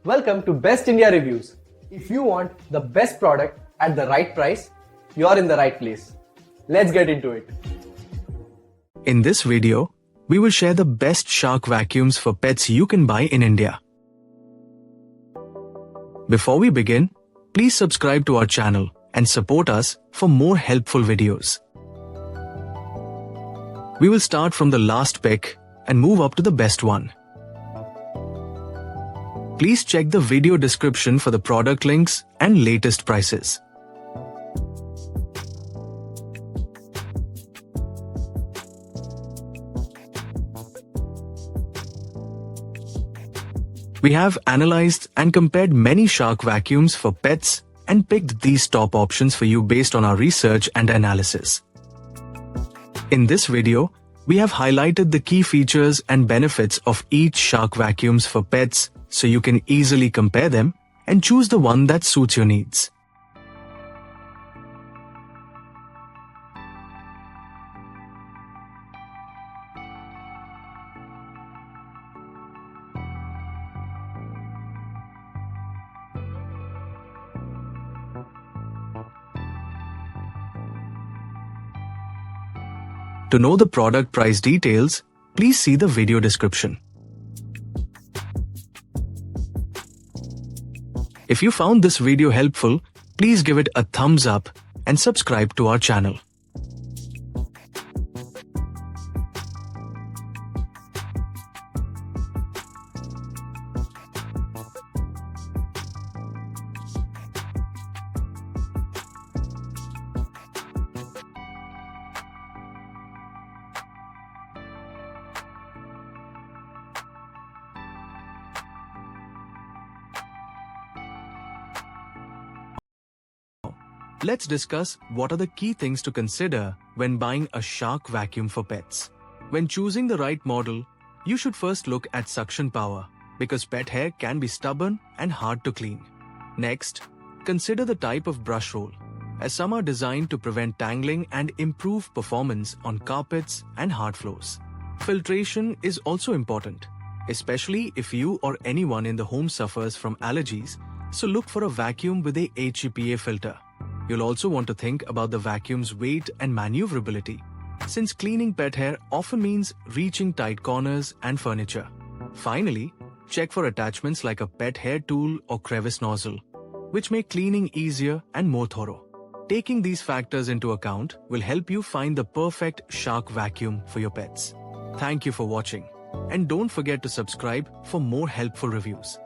Welcome to Best India Reviews. If you want the best product at the right price, you're in the right place. Let's get into it. In this video, we will share the best shark vacuums for pets you can buy in India. Before we begin, please subscribe to our channel and support us for more helpful videos. We will start from the last pick and move up to the best one. Please check the video description for the product links and latest prices. We have analyzed and compared many shark vacuums for pets and picked these top options for you based on our research and analysis. In this video, we have highlighted the key features and benefits of each shark vacuums for pets so you can easily compare them and choose the one that suits your needs. To know the product price details, please see the video description. If you found this video helpful, please give it a thumbs up and subscribe to our channel. Let's discuss what are the key things to consider when buying a shark vacuum for pets. When choosing the right model, you should first look at suction power because pet hair can be stubborn and hard to clean. Next, consider the type of brush roll, as some are designed to prevent tangling and improve performance on carpets and hard floors. Filtration is also important, especially if you or anyone in the home suffers from allergies, so look for a vacuum with a 𝗖𝗵𝗽𝗀 filter. You'll also want to think about the vacuum's weight and maneuverability, since cleaning pet hair often means reaching tight corners and furniture. Finally, check for attachments like a pet hair tool or crevice nozzle, which make cleaning easier and more thorough. Taking these factors into account will help you find the perfect shark vacuum for your pets. Thank you for watching, and don't forget to subscribe for more helpful reviews.